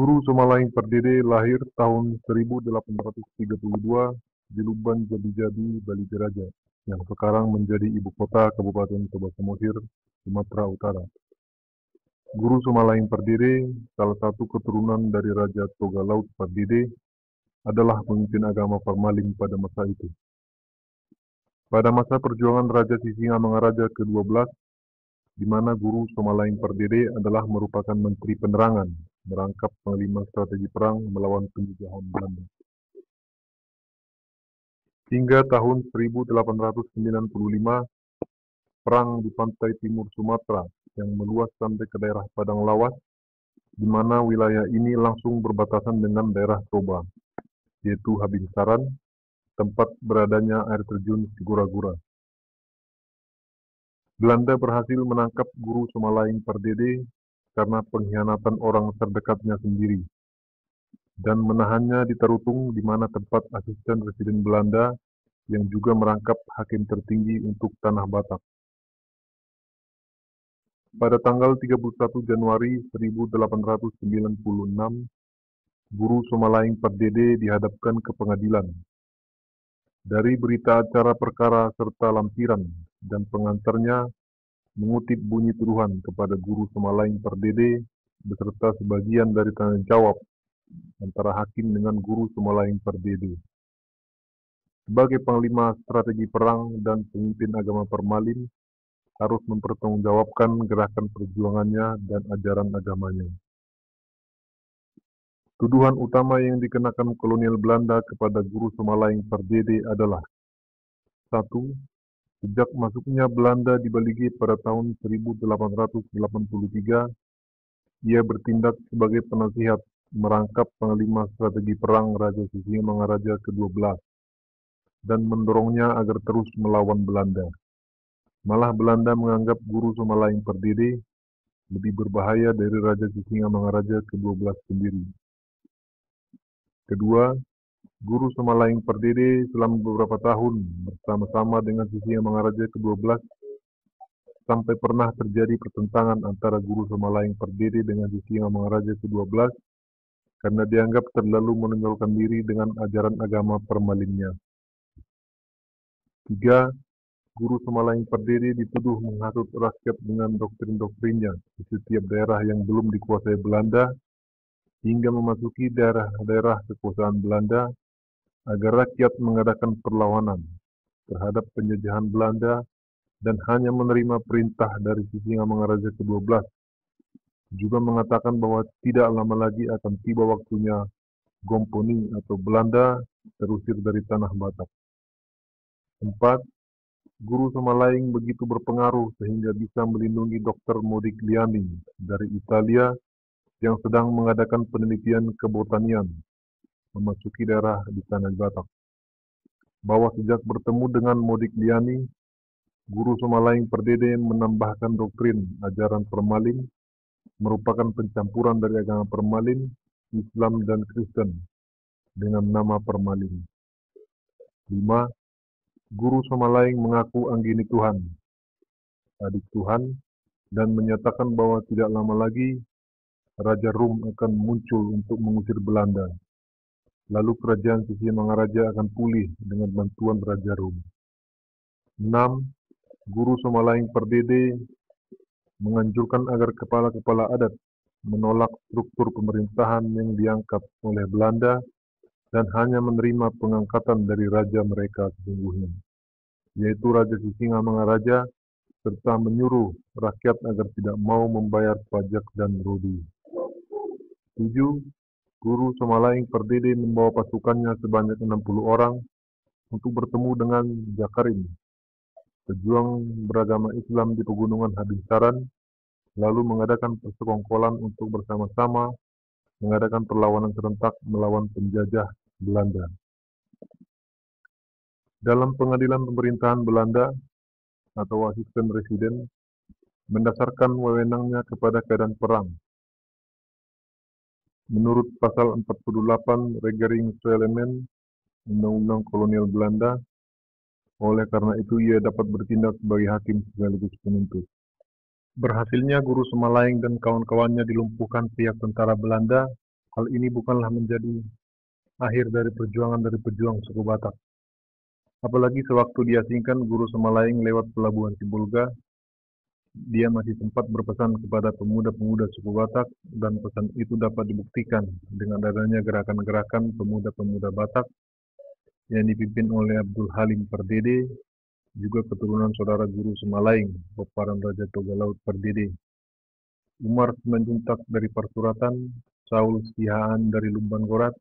Guru Somalaing Pardede lahir tahun 1832 di Luban Jabi-Jabi, Bali Diraja, yang sekarang menjadi ibu kota Kabupaten Toba Samosir, Sumatera Utara. Guru Somalaing Pardede, salah satu keturunan dari Raja Toga Laut Pardede, adalah pemimpin agama Parmalim pada masa itu. Pada masa perjuangan Raja Sisingamangaraja ke-12, di mana Guru Somalaing Pardede adalah merupakan Menteri Penerangan, merangkap panglima strategi perang melawan penjajahan Belanda. Hingga tahun 1895, perang di pantai timur Sumatera yang meluas sampai ke daerah Padang Lawas, di mana wilayah ini langsung berbatasan dengan daerah Toba, yaitu Habinsaran, tempat beradanya air terjun Sigura-gura. Belanda berhasil menangkap Guru Somalaing Pardede karena pengkhianatan orang terdekatnya sendiri, dan menahannya di Tarutung, di mana tempat asisten residen Belanda yang juga merangkap hakim tertinggi untuk Tanah Batak. Pada tanggal 31 Januari 1896, Guru Somalaing Pardede dihadapkan ke pengadilan. Dari berita acara perkara serta lampiran dan pengantarnya mengutip bunyi tuduhan kepada Guru Somalaing Pardede beserta sebagian dari tanggung jawab antara hakim dengan Guru Somalaing Pardede. Sebagai panglima strategi perang dan pemimpin agama Parmalim, harus mempertanggungjawabkan gerakan perjuangannya dan ajaran agamanya. Tuduhan utama yang dikenakan kolonial Belanda kepada Guru Somalaing Pardede adalah: 1. Sejak masuknya Belanda di Balige pada tahun 1883, ia bertindak sebagai penasihat merangkap panglima strategi perang Raja Sisingamangaraja ke-12 dan mendorongnya agar terus melawan Belanda. Malah Belanda menganggap Guru Somalaing Pardede lebih berbahaya dari Raja Sisingamangaraja ke-12 sendiri. Kedua, Guru Somalaing Pardede selama beberapa tahun bersama-sama dengan Sisingamangaraja ke-12 sampai pernah terjadi pertentangan antara Guru Somalaing Pardede dengan Sisingamangaraja ke-12 karena dianggap terlalu menonjolkan diri dengan ajaran agama Parmalimnya. 3. Guru Somalaing Pardede dituduh menghasut rakyat dengan doktrin-doktrinnya di setiap daerah yang belum dikuasai Belanda hingga memasuki daerah-daerah kekuasaan Belanda agar rakyat mengadakan perlawanan terhadap penjajahan Belanda dan hanya menerima perintah dari Sisingamangaraja ke-12. Juga mengatakan bahwa tidak lama lagi akan tiba waktunya Gomponi atau Belanda terusir dari Tanah Batak. 4. Guru Somalaing begitu berpengaruh sehingga bisa melindungi Dr. Modigliani dari Italia yang sedang mengadakan penelitian kebotanian memasuki daerah di Tanah Batak. Bahwa sejak bertemu dengan Modigliani, Guru Somalaing Pardede menambahkan doktrin ajaran Parmalim merupakan pencampuran dari agama Parmalim, Islam dan Kristen dengan nama Parmalim. 5. Guru Somalaing mengaku anggini Tuhan, adik Tuhan, dan menyatakan bahwa tidak lama lagi Raja Rum akan muncul untuk mengusir Belanda. Lalu kerajaan Sisingamangaraja akan pulih dengan bantuan Raja Rum. 6. Guru Somalaing Pardede menganjurkan agar kepala-kepala adat menolak struktur pemerintahan yang diangkat oleh Belanda dan hanya menerima pengangkatan dari raja mereka sesungguhnya, yaitu Raja Sisingamangaraja, serta menyuruh rakyat agar tidak mau membayar pajak dan rudi. 7. Guru Somalaing Pardede membawa pasukannya sebanyak 60 orang untuk bertemu dengan Jakarim, pejuang beragama Islam di pegunungan Habinsaran, lalu mengadakan persekongkolan untuk bersama-sama mengadakan perlawanan serentak melawan penjajah Belanda. Dalam pengadilan pemerintahan Belanda atau asisten residen mendasarkan wewenangnya kepada keadaan perang. Menurut pasal 48 Regeringsreglement Undang-Undang Kolonial Belanda, oleh karena itu ia dapat bertindak sebagai hakim sekaligus penuntut. Berhasilnya Guru Somalaing dan kawan-kawannya dilumpuhkan pihak tentara Belanda Hal ini bukanlah menjadi akhir dari perjuangan dari pejuang suku Batak. Apalagi sewaktu diasingkan Guru Semalaing lewat pelabuhan Sibolga, dia masih sempat berpesan kepada pemuda-pemuda suku Batak, dan pesan itu dapat dibuktikan dengan adanya gerakan-gerakan pemuda-pemuda Batak yang dipimpin oleh Abdul Halim Pardede, juga keturunan saudara Guru Semalaing, Peparan Raja Toga Laut Pardede, Umar Simanjuntak dari Parsuratan, Saul Sihaan dari Lumban Gorat,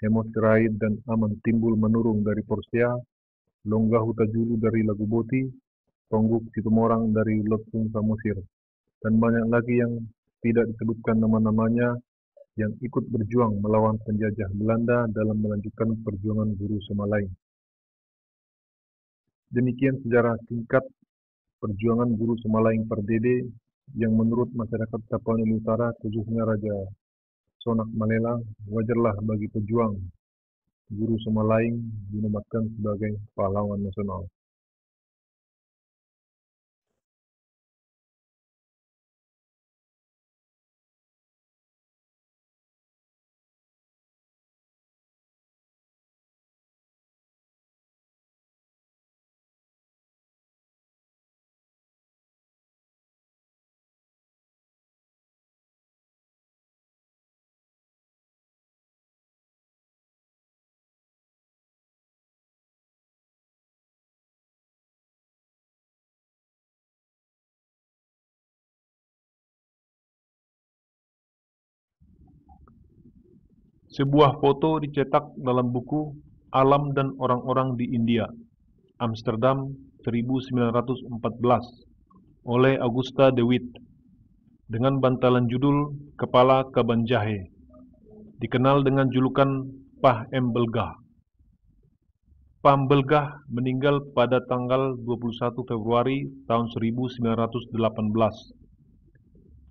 Hemos Sirait dan Aman Timbul Menurung dari Porsia, Longga Hutajulu dari Laguboti, Tongguk Situmorang dari Lotung Samosir, dan banyak lagi yang tidak disebutkan nama-namanya yang ikut berjuang melawan penjajah Belanda dalam melanjutkan perjuangan Guru Semalaing. Demikian sejarah singkat perjuangan Guru Semalaing Pardede yang menurut masyarakat Tapanuli Utara, khususnya Raja Sonak Malela, wajarlah bagi pejuang Guru Semalaing dinobatkan sebagai pahlawan nasional. Sebuah foto dicetak dalam buku Alam dan Orang-orang di India, Amsterdam 1914, oleh Augusta de Wit, dengan bantalan judul Kepala Kabanjahe, dikenal dengan julukan Pah M. Belgah. Pah Belgah meninggal pada tanggal 21 Februari tahun 1918.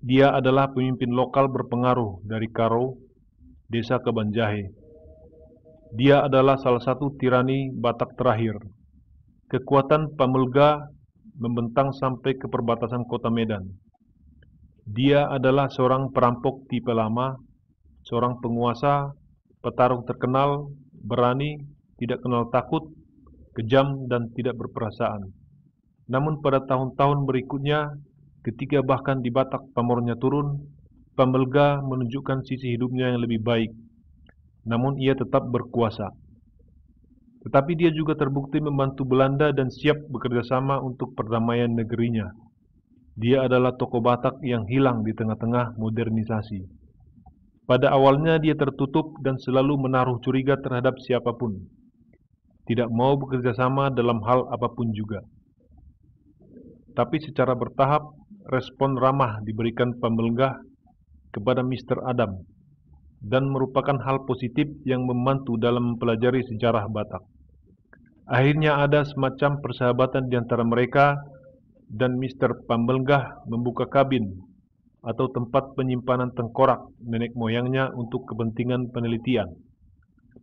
Dia adalah pemimpin lokal berpengaruh dari Karo, desa Kabanjahe. Dia adalah salah satu tirani Batak terakhir. Kekuatan Pamulga membentang sampai ke perbatasan kota Medan. Dia adalah seorang perampok tipe lama, seorang penguasa, petarung terkenal, berani, tidak kenal takut, kejam dan tidak berperasaan. Namun pada tahun-tahun berikutnya, ketika bahkan di Batak pamornya turun, Pamulga menunjukkan sisi hidupnya yang lebih baik. Namun ia tetap berkuasa. Tetapi dia juga terbukti membantu Belanda dan siap bekerja sama untuk perdamaian negerinya. Dia adalah tokoh Batak yang hilang di tengah-tengah modernisasi. Pada awalnya dia tertutup dan selalu menaruh curiga terhadap siapapun. Tidak mau bekerja sama dalam hal apapun juga. Tapi secara bertahap, respon ramah diberikan Pamulga kepada Mr. Adam, dan merupakan hal positif yang membantu dalam mempelajari sejarah Batak. Akhirnya ada semacam persahabatan di antara mereka, dan Mr. Pambelgah membuka kabin atau tempat penyimpanan tengkorak nenek moyangnya untuk kepentingan penelitian.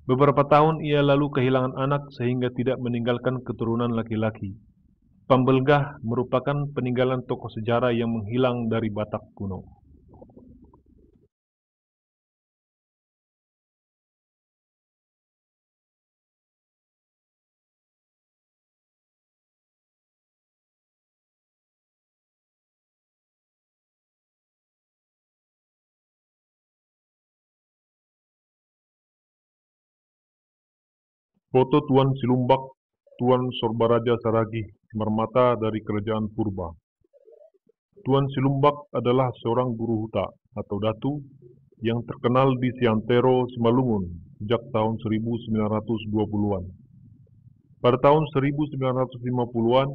Beberapa tahun ia lalu kehilangan anak sehingga tidak meninggalkan keturunan laki-laki. Pambelgah merupakan peninggalan tokoh sejarah yang menghilang dari Batak kuno. Foto Tuan Silumbak, Tuan Sorbaraja Saragih, Mermata dari Kerajaan Purba. Tuan Silumbak adalah seorang guru huta atau datu yang terkenal di Siantero, Simalungun sejak tahun 1920-an. Pada tahun 1950-an,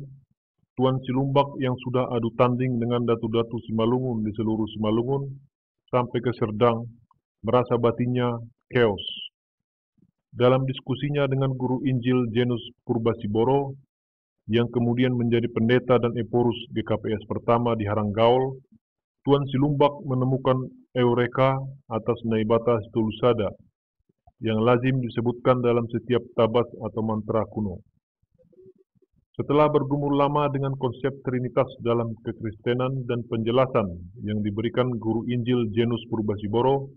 Tuan Silumbak yang sudah adu tanding dengan datu-datu Simalungun di seluruh Simalungun sampai ke Serdang merasa batinnya chaos. Dalam diskusinya dengan guru Injil Janus Purbasiboro, yang kemudian menjadi pendeta dan eporus GKPS pertama di Haranggaol, Tuan Silumbak menemukan eureka atas Naibata Stulusada yang lazim disebutkan dalam setiap tabas atau mantra kuno. Setelah bergumul lama dengan konsep Trinitas dalam kekristenan dan penjelasan yang diberikan guru Injil Janus Purbasiboro,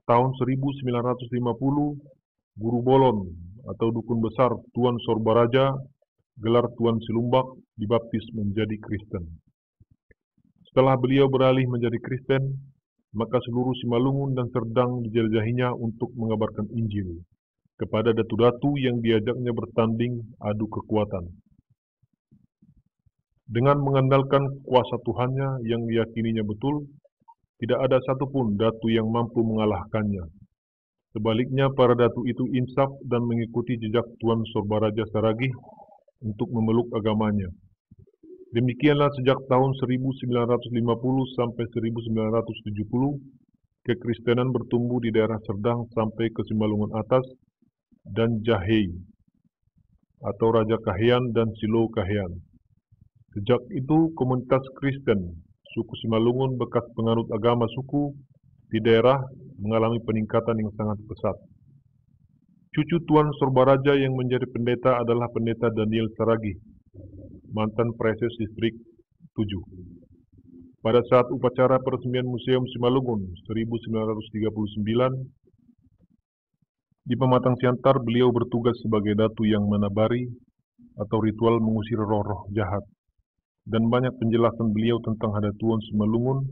tahun 1950, Guru Bolon atau Dukun Besar Tuan Sorbaraja, gelar Tuan Silumbak, dibaptis menjadi Kristen. Setelah beliau beralih menjadi Kristen, maka seluruh Simalungun dan Serdang dijelajahinya untuk mengabarkan Injil kepada datu-datu yang diajaknya bertanding adu kekuatan. Dengan mengandalkan kuasa Tuhannya yang diyakininya betul, tidak ada satupun datu yang mampu mengalahkannya. Sebaliknya, para datu itu insaf dan mengikuti jejak Tuan Sorbaraja Saragih untuk memeluk agamanya. Demikianlah sejak tahun 1950 sampai 1970, kekristenan bertumbuh di daerah Serdang sampai ke Simalungun Atas dan Jahei, atau Raja Kahian dan Silo Kahian. Sejak itu, komunitas Kristen suku Simalungun bekas penganut agama suku di daerah mengalami peningkatan yang sangat pesat. Cucu Tuan Sorbaraja yang menjadi pendeta adalah Pendeta Daniel Saragih, mantan Preses Distrik 7. Pada saat upacara peresmian Museum Simalungun 1939, di Pematang Siantar beliau bertugas sebagai datu yang menabari atau ritual mengusir roh-roh jahat, dan banyak penjelasan beliau tentang hadatuan Simalungun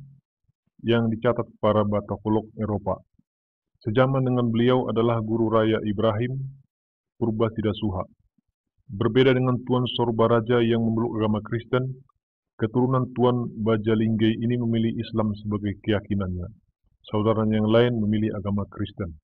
yang dicatat para batakolog Eropa. Sejaman dengan beliau adalah Guru Raya Ibrahim Purbasidasuha. Berbeda dengan Tuan Sorbaraja yang memeluk agama Kristen, keturunan Tuan Bajalingge ini memilih Islam sebagai keyakinannya. Saudaranya yang lain memilih agama Kristen.